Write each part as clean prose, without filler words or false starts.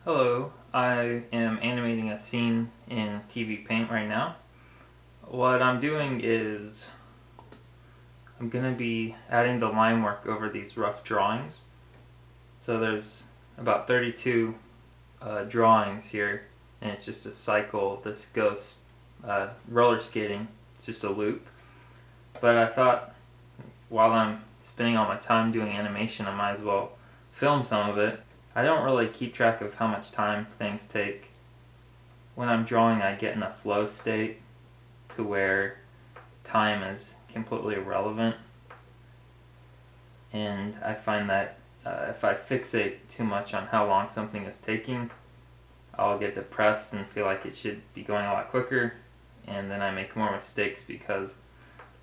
Hello, I am animating a scene in TVPaint right now. What I'm doing is I'm going to be adding the line work over these rough drawings. So there's about 32 drawings here, and it's just a cycle of this ghost roller skating. It's just a loop. But I thought while I'm spending all my time doing animation, I might as well film some of it. I don't really keep track of how much time things take. When I'm drawing, I get in a flow state to where time is completely irrelevant, and I find that if I fixate too much on how long something is taking, I'll get depressed and feel like it should be going a lot quicker, and then I make more mistakes because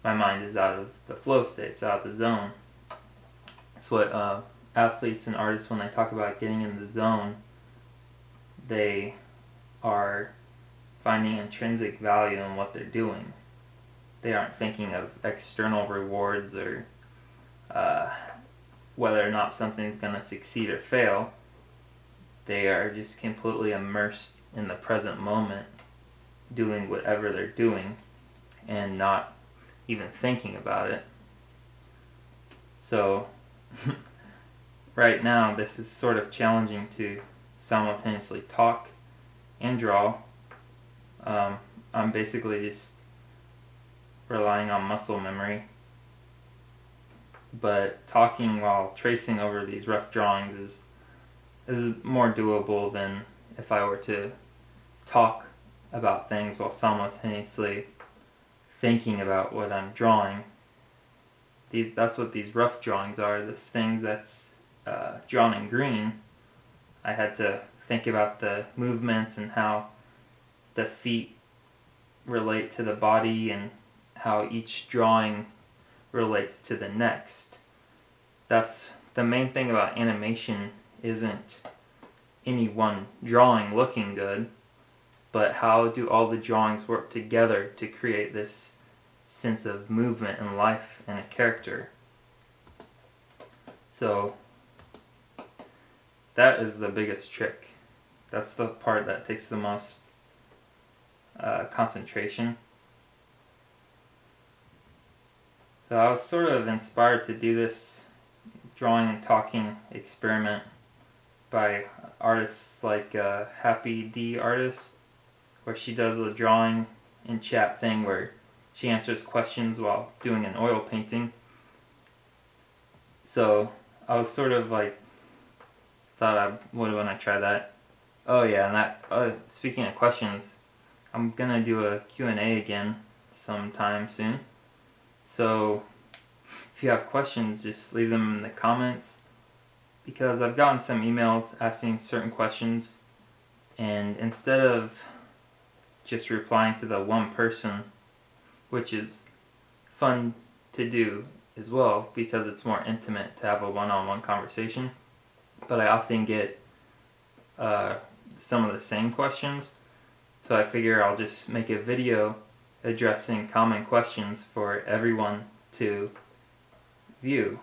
my mind is out of the flow state, it's out of the zone. It's what athletes and artists, when they talk about getting in the zone, they are finding intrinsic value in what they're doing. They aren't thinking of external rewards or whether or not something's going to succeed or fail. They are just completely immersed in the present moment, doing whatever they're doing and not even thinking about it. So right now this is sort of challenging to simultaneously talk and draw. I'm basically just relying on muscle memory, but talking while tracing over these rough drawings is more doable than if I were to talk about things while simultaneously thinking about what I'm drawing. That's what these rough drawings are. This thing that's drawn in green, I had to think about the movements and how the feet relate to the body and how each drawing relates to the next. That's the main thing about animation, isn't any one drawing looking good, but how do all the drawings work together to create this sense of movement and life in a character. So that is the biggest trick. That's the part that takes the most concentration. So I was sort of inspired to do this drawing and talking experiment by artists like Happy D Artist, where she does a drawing and chat thing where she answers questions while doing an oil painting. So I was sort of like, thought I would when I try that. Oh yeah, and that speaking of questions, I'm gonna do a Q&A again sometime soon. So if you have questions, just leave them in the comments, because I've gotten some emails asking certain questions, and instead of just replying to the one person, which is fun to do as well because it's more intimate to have a one-on-one conversation, but I often get some of the same questions, so I figure I'll just make a video addressing common questions for everyone to view,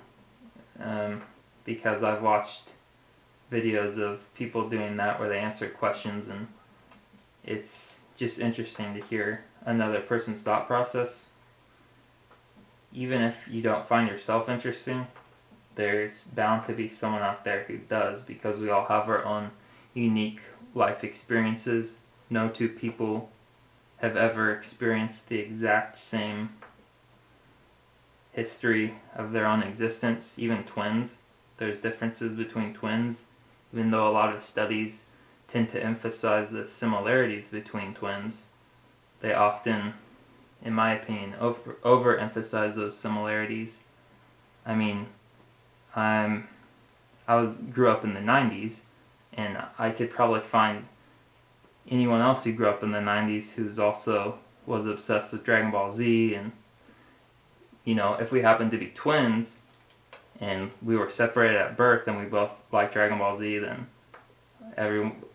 because I've watched videos of people doing that where they answer questions, and it's just interesting to hear another person's thought process. Even if you don't find yourself interesting, there's bound to be someone out there who does, because we all have our own unique life experiences. No two people have ever experienced the exact same history of their own existence. Even twins, there's differences between twins, even though a lot of studies tend to emphasize the similarities between twins. They often, in my opinion, overemphasize those similarities. I mean, grew up in the 90s, and I could probably find anyone else who grew up in the 90s who's also was obsessed with Dragon Ball Z, and if we happened to be twins and we were separated at birth and we both like Dragon Ball Z, then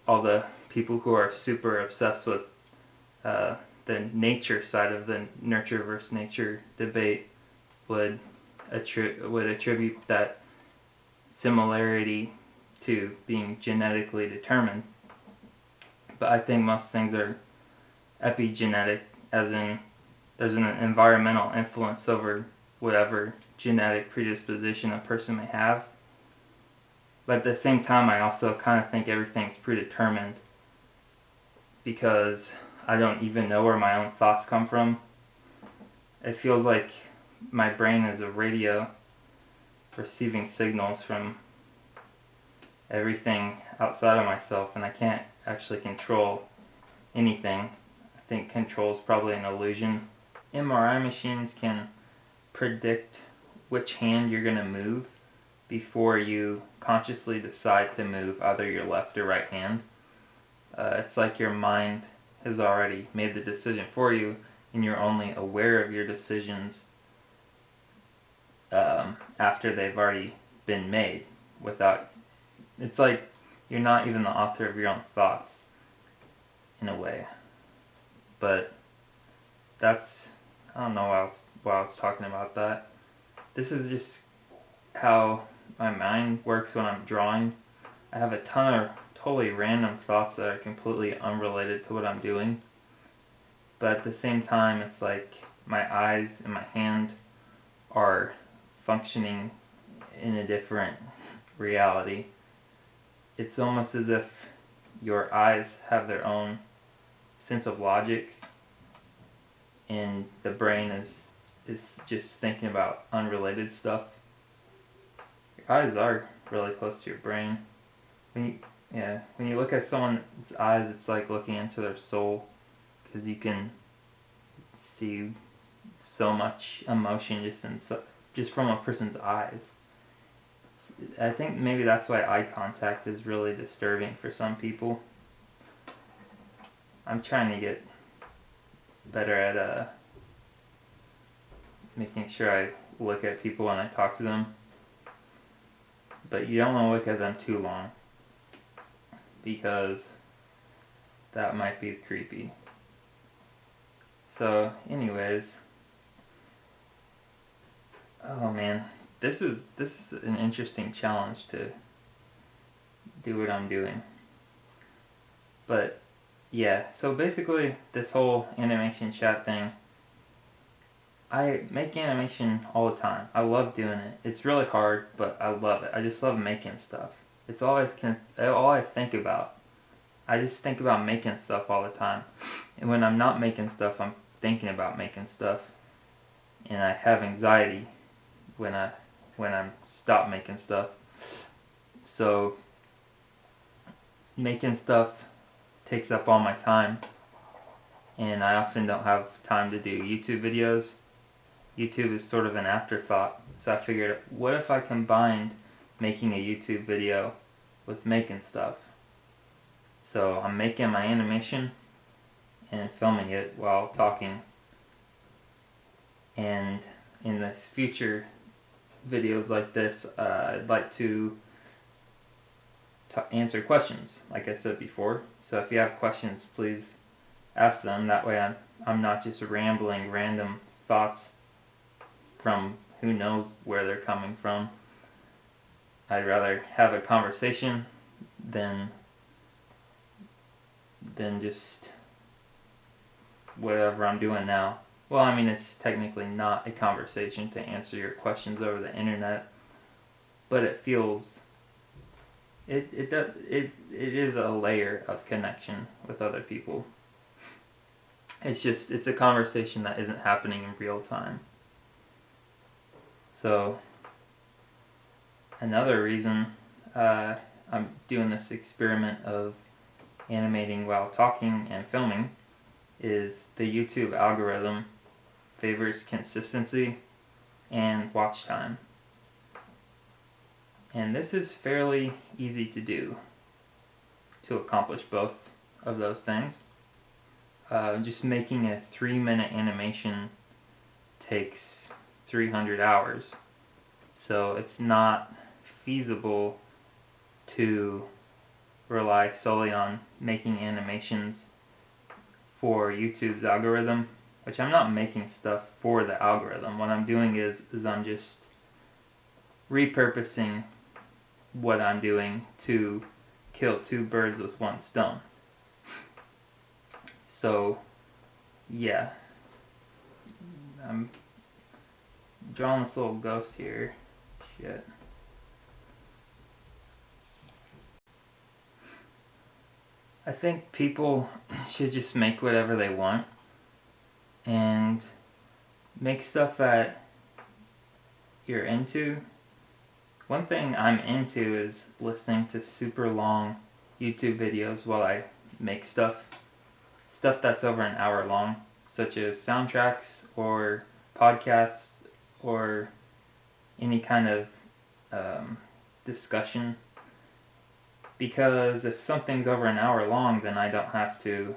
all the people who are super obsessed with the nature side of the nurture versus nature debate would attribute that similarity to being genetically determined. But I think most things are epigenetic, as in there's an environmental influence over whatever genetic predisposition a person may have. But at the same time, I also kind of think everything's predetermined, because I don't even know where my own thoughts come from. It feels like my brain is a radio receiving signals from everything outside of myself, and I can't actually control anything. I think control is probably an illusion. MRI machines can predict which hand you're going to move before you consciously decide to move either your left or right hand. It's like your mind has already made the decision for you, and you're only aware of your decisions after they've already been made. It's like you're not even the author of your own thoughts, in a way. But that's, I don't know why I was talking about that. This is just how my mind works when I'm drawing. I have a ton of totally random thoughts that are completely unrelated to what I'm doing. But at the same time, it's like my eyes and my hand are functioning in a different reality. It's almost as if your eyes have their own sense of logic, and the brain is just thinking about unrelated stuff. Your eyes are really close to your brain. When you look at someone's eyes, it's like looking into their soul, because you can see so much emotion just from a person's eyes. I think maybe that's why eye contact is really disturbing for some people. I'm trying to get better at making sure I look at people when I talk to them. But you don't want to look at them too long, because that might be creepy. So anyways, oh man, this is an interesting challenge to do what I'm doing. But yeah, so basically this whole animation chat thing, I make animation all the time. I love doing it. It's really hard, but I love it. I just love making stuff. It's all I think about. I just think about making stuff all the time. And when I'm not making stuff, I'm thinking about making stuff. And I have anxiety when I'm stop making stuff. So making stuff takes up all my time, and I often don't have time to do YouTube videos. YouTube is sort of an afterthought. So I figured, what if I combined making a YouTube video with making stuff? So I'm making my animation and filming it while talking. And in this future videos like this, I'd like to answer questions, like I said before. So if you have questions, please ask them. That way I'm not just rambling random thoughts from who knows where they're coming from. I'd rather have a conversation than just whatever I'm doing now. Well, I mean, it's technically not a conversation to answer your questions over the internet, but it feels, it is a layer of connection with other people. It's a conversation that isn't happening in real time. So another reason I'm doing this experiment of animating while talking and filming is the YouTube algorithm favors consistency and watch time. And this is fairly easy to do, to accomplish both of those things. Just making a 3-minute animation takes 300 hours. So it's not feasible to rely solely on making animations for YouTube's algorithm, which I'm not making stuff for the algorithm. What I'm doing is I'm just repurposing what I'm doing to kill two birds with one stone. So yeah, I'm drawing this little ghost here. Shit. I think people should just make whatever they want and make stuff that you're into. One thing I'm into is listening to super long YouTube videos while I make stuff that's over an hour long, such as soundtracks or podcasts or any kind of discussion. Because if something's over an hour long, then I don't have to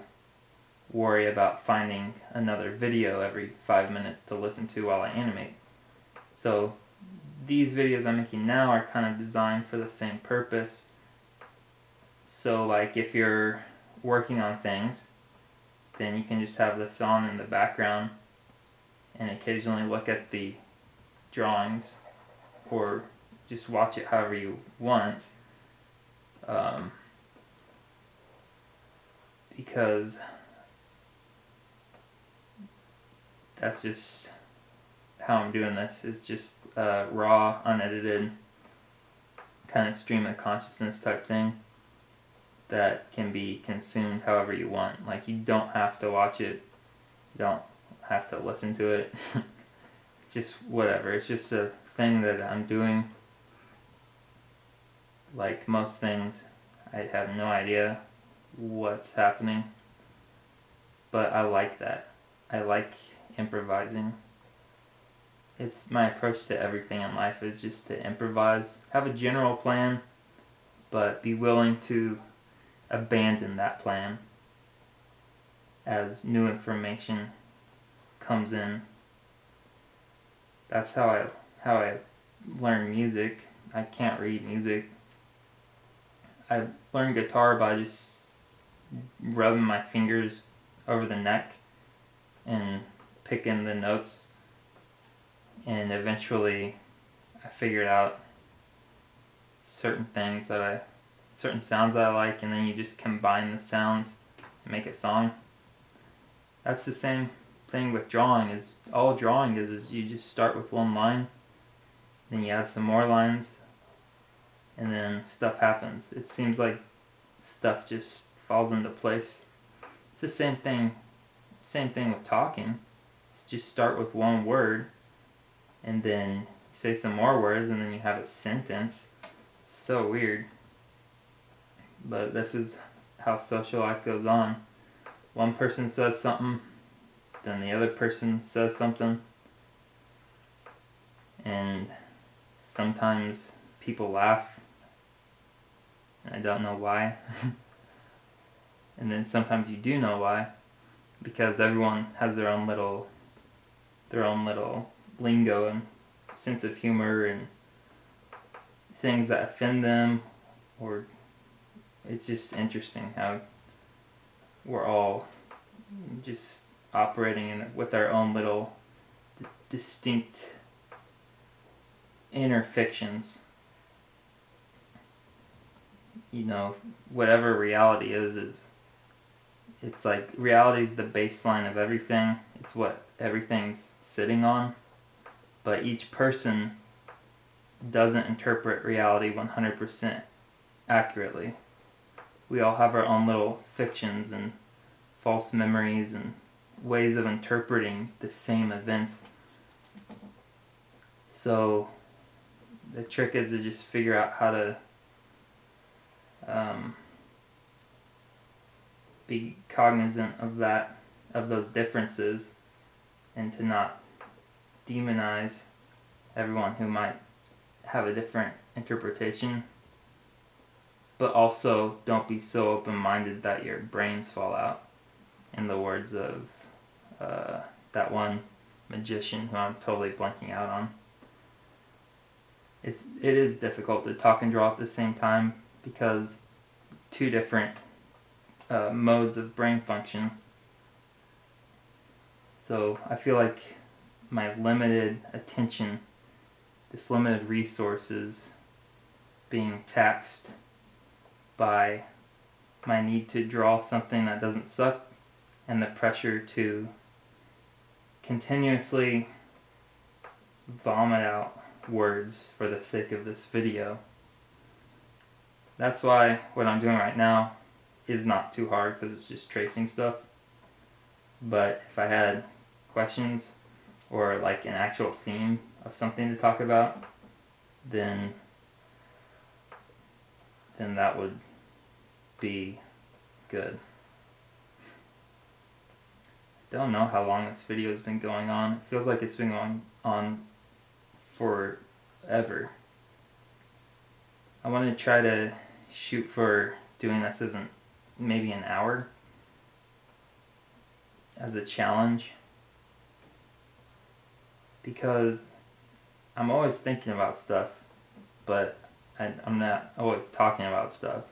worry about finding another video every 5 minutes to listen to while I animate. So these videos I'm making now are kind of designed for the same purpose. So like if you're working on things, then you can just have this on in the background and occasionally look at the drawings or just watch it however you want. Because that's just how I'm doing this. It's just raw, unedited, kind of stream of consciousness type thing that can be consumed however you want. Like, you don't have to watch it, you don't have to listen to it. Just whatever. It's just a thing that I'm doing. Like most things, I have no idea what's happening, but I like that. I like improvising. It's my approach to everything in life is just to improvise. Have a general plan, but be willing to abandon that plan as new information comes in. That's how I learn music. I can't read music. I learned guitar by just rubbing my fingers over the neck and picking the notes, and eventually I figured out certain sounds that I like, and then you just combine the sounds and make a song. That's the same thing with drawing. All drawing is you just start with one line, then you add some more lines, and then stuff happens. It seems like stuff just falls into place. It's the same thing with talking. Just start with one word, and then you say some more words, and then you have a sentence. It's so weird. But this is how social life goes on. One person says something, then the other person says something, and sometimes people laugh, and I don't know why. And then sometimes you do know why, because everyone has their own little lingo and sense of humor and things that offend them, or it's just interesting how we're all just operating with our own little distinct inner fictions. You know, whatever reality is it's like reality is the baseline of everything. It's what everything's sitting on. But each person doesn't interpret reality 100% accurately. We all have our own little fictions and false memories and ways of interpreting the same events. So the trick is to just figure out how to be cognizant of those differences, and to not demonize everyone who might have a different interpretation. But also, don't be so open-minded that your brains fall out, in the words of that one magician who I'm totally blanking out on. It is difficult to talk and draw at the same time, because two different modes of brain function. So I feel like my limited attention, this limited resources, being taxed by my need to draw something that doesn't suck and the pressure to continuously vomit out words for the sake of this video. That's why what I'm doing right now is not too hard, because it's just tracing stuff. But if I had questions or like an actual theme of something to talk about, then that would be good. I don't know how long this video has been going on. It feels like it's been going on forever. I want to try to shoot for doing this as maybe an hour as a challenge, because I'm always thinking about stuff, but I'm not always talking about stuff.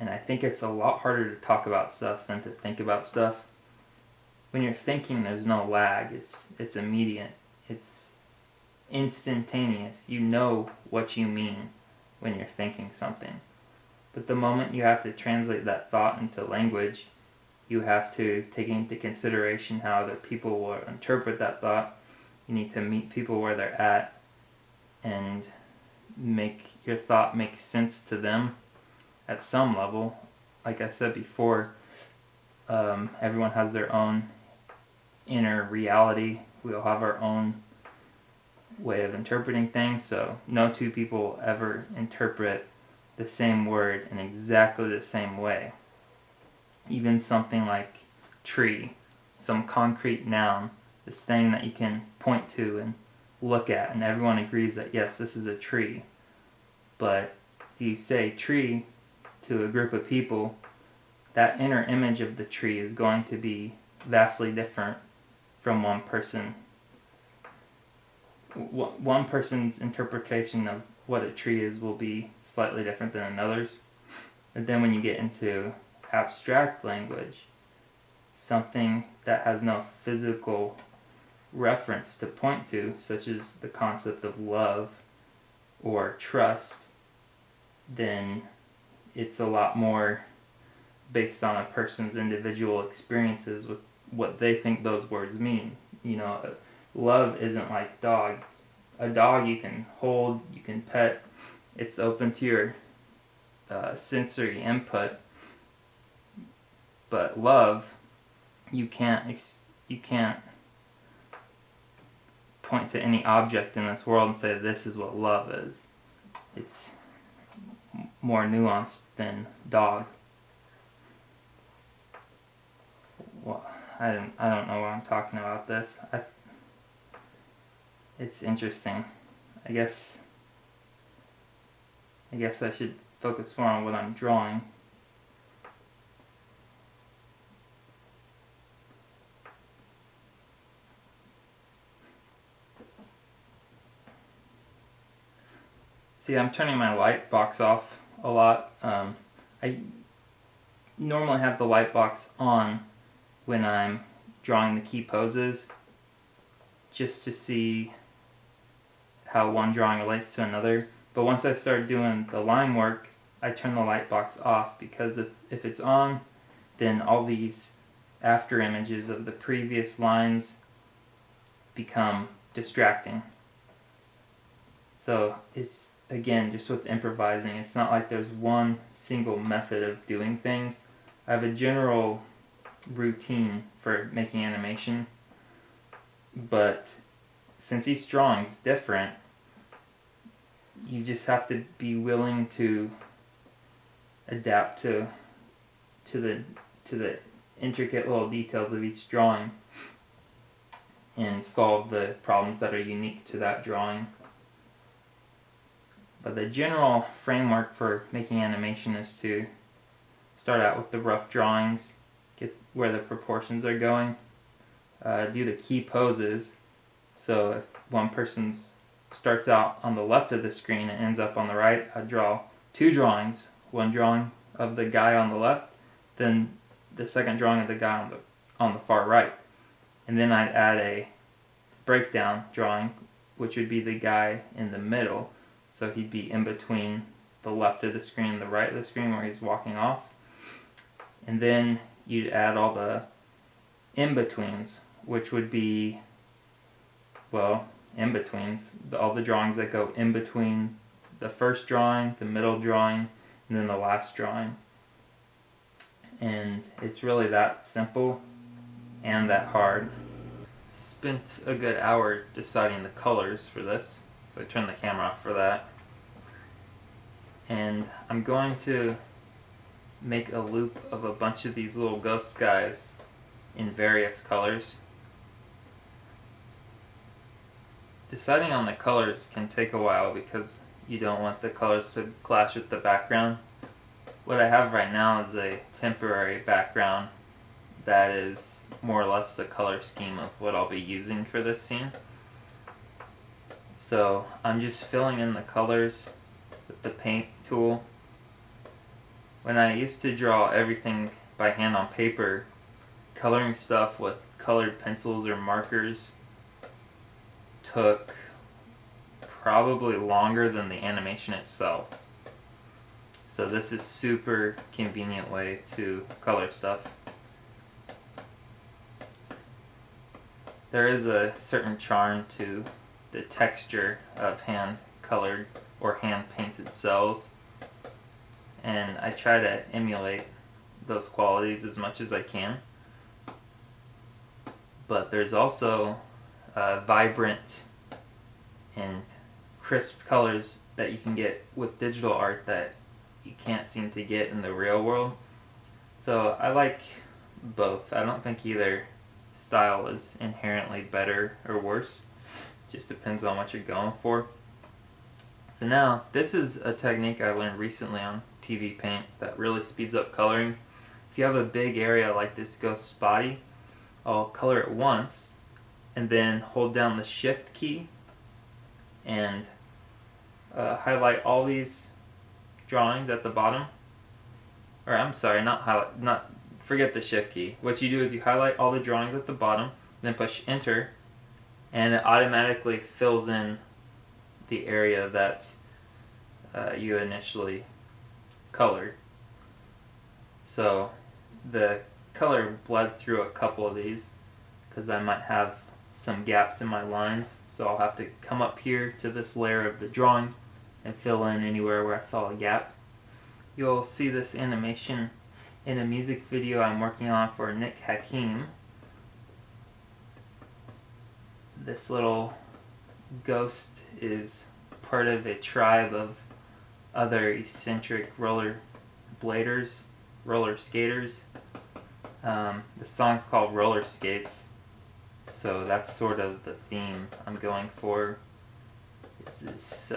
And I think it's a lot harder to talk about stuff than to think about stuff. When you're thinking, there's no lag. It's immediate. It's instantaneous. You know what you mean when you're thinking something. But the moment you have to translate that thought into language, you have to take into consideration how other people will interpret that thought. You need to meet people where they're at and make your thought make sense to them at some level. Like I said before, everyone has their own inner reality. We all have our own way of interpreting things, so no two people ever interpret the same word in exactly the same way. Even something like tree, some concrete noun, this thing that you can point to and look at, and everyone agrees that yes, this is a tree. But if you say tree to a group of people, that inner image of the tree is going to be vastly different from one person. One person's interpretation of what a tree is will be slightly different than another's. But then when you get into abstract language, something that has no physical reference to point to, such as the concept of love or trust, then it's a lot more based on a person's individual experiences with what they think those words mean. You know, love isn't like dog. A dog you can hold, you can pet. It's open to your sensory input. But love, you can't point to any object in this world and say this is what love is. It's more nuanced than dog. Well, I don't know why I'm talking about this. It's interesting. I guess I should focus more on what I'm drawing. See, I'm turning my light box off a lot. I normally have the light box on when I'm drawing the key poses, just to see how one drawing relates to another. But once I start doing the line work, I turn the light box off, because if it's on, then all these after images of the previous lines become distracting. So it's, again, just with improvising, it's not like there's one single method of doing things. I have a general routine for making animation, but since each drawing is different, you just have to be willing to adapt to the intricate little details of each drawing and solve the problems that are unique to that drawing. But the general framework for making animation is to start out with the rough drawings, get where the proportions are going, do the key poses. So if one person starts out on the left of the screen and ends up on the right, I draw two drawings. One drawing of the guy on the left, then the second drawing of the guy on the far right. And then I'd add a breakdown drawing, which would be the guy in the middle. So he'd be in between the left of the screen and the right of the screen where he's walking off. And then you'd add all the in-betweens, which would be, well, in-betweens, all the drawings that go in between the first drawing, the middle drawing, and then the last drawing. And it's really that simple and that hard. Spent a good hour deciding the colors for this, so I turned the camera off for that. And I'm going to make a loop of a bunch of these little ghost guys in various colors. Deciding on the colors can take a while because you don't want the colors to clash with the background. What I have right now is a temporary background that is more or less the color scheme of what I'll be using for this scene. So I'm just filling in the colors with the paint tool. When I used to draw everything by hand on paper, coloring stuff with colored pencils or markers took probably longer than the animation itself. So this is super convenient way to color stuff. There is a certain charm to the texture of hand colored or hand painted cells, and I try to emulate those qualities as much as I can. But there's also vibrant and crisp colors that you can get with digital art that you can't seem to get in the real world. So I like both. I don't think either style is inherently better or worse. Just depends on what you're going for. So now, this is a technique I learned recently on TVPaint that really speeds up coloring. If you have a big area like this ghost body, I'll color it once and then hold down the shift key and highlight all these drawings at the bottom. Or I'm sorry, forget the shift key. What you do is you highlight all the drawings at the bottom, then push enter, and it automatically fills in the area that you initially colored. So the color bled through a couple of these because I might have some gaps in my lines, so I'll have to come up here to this layer of the drawing and fill in anywhere where I saw a gap. You'll see this animation in a music video I'm working on for Nick Hakim. This little ghost is part of a tribe of other eccentric roller skaters. The song's called Roller Skates, so that's sort of the theme I'm going for. It's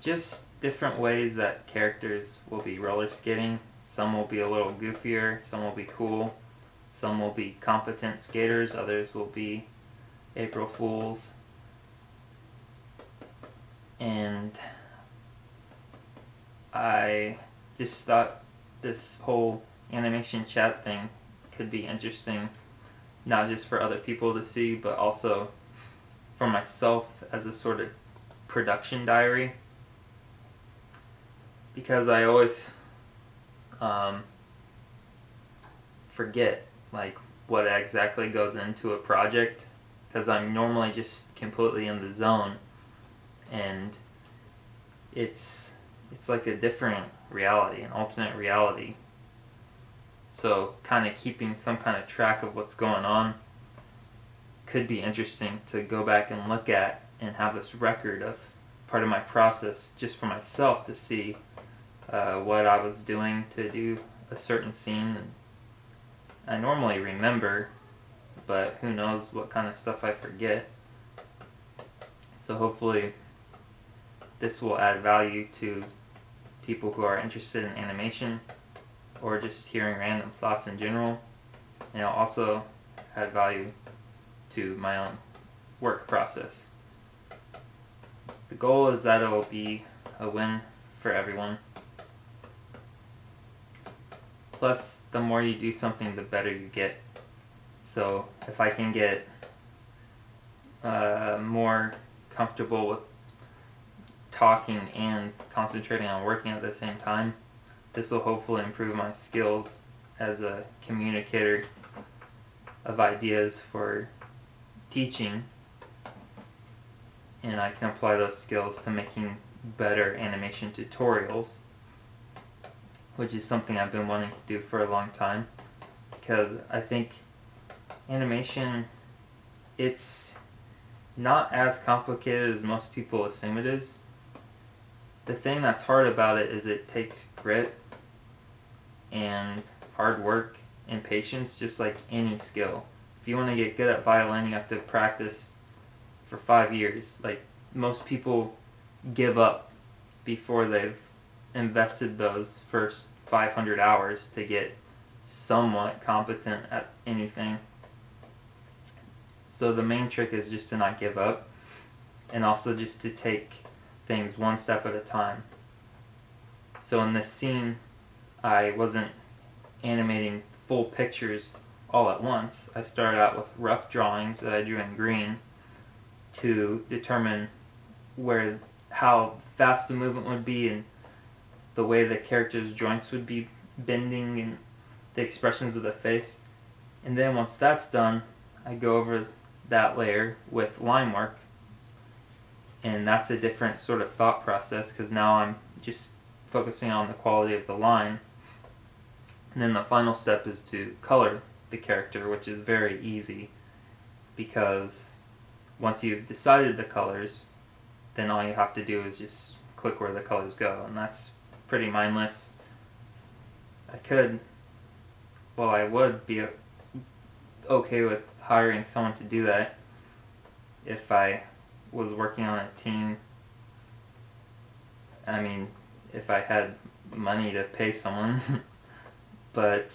just different ways that characters will be roller skating. Some will be a little goofier, some will be cool, some will be competent skaters, others will be April Fools. And I just thought this whole animation chat thing could be interesting, not just for other people to see, but also for myself as a sort of production diary, because I always forget like what exactly goes into a project, because I'm normally just completely in the zone, and it's like a different reality, an alternate reality. So kind of keeping some kind of track of what's going on could be interesting to go back and look at and have this record of part of my process just for myself to see what I was doing to do a certain scene. And I normally remember, but who knows what kind of stuff I forget. So hopefully this will add value to people who are interested in animation or just hearing random thoughts in general, and it'll also add value to my own work process. The goal is that it will be a win for everyone. Plus, the more you do something, the better you get. So if I can get more comfortable with talking and concentrating on working at the same time. This will hopefully improve my skills as a communicator of ideas for teaching, and I can apply those skills to making better animation tutorials, which is something I've been wanting to do for a long time, because I think animation, it's not as complicated as most people assume it is. The thing that's hard about it is it takes grit and hard work and patience, just like any skill. If you want to get good at violin, you have to practice for 5 years. Like, most people give up before they've invested those first 500 hours to get somewhat competent at anything. So the main trick is just to not give up, and also just to take things one step at a time. So in this scene, I wasn't animating full pictures all at once. I started out with rough drawings that I drew in green to determine how fast the movement would be and the way the character's joints would be bending and the expressions of the face. And then once that's done, I go over that layer with line work, and that's a different sort of thought process, because now I'm just focusing on the quality of the line. And then the final step is to color the character, which is very easy, because once you've decided the colors, then all you have to do is just click where the colors go, and that's pretty mindless. I would be okay with hiring someone to do that if I was working on a team. I mean, if I had money to pay someone. But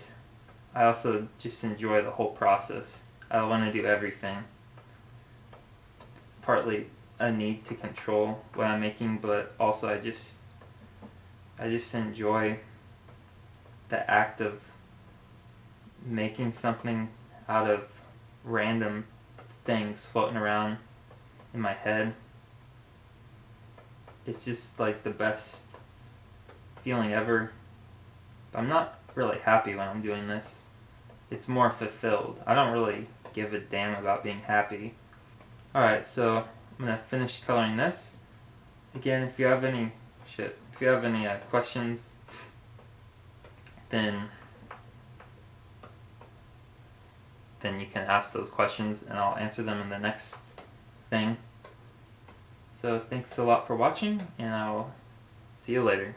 I also just enjoy the whole process. I want to do everything. It's partly a need to control what I'm making, but also I just enjoy the act of making something out of random things floating around in my head. It's just like the best feeling ever. I'm not really happy when I'm doing this. It's more fulfilled. I don't really give a damn about being happy. Alright, so I'm gonna finish coloring this. Again, if you have any questions, then you can ask those questions and I'll answer them in the next thing. So thanks a lot for watching, and I'll see you later.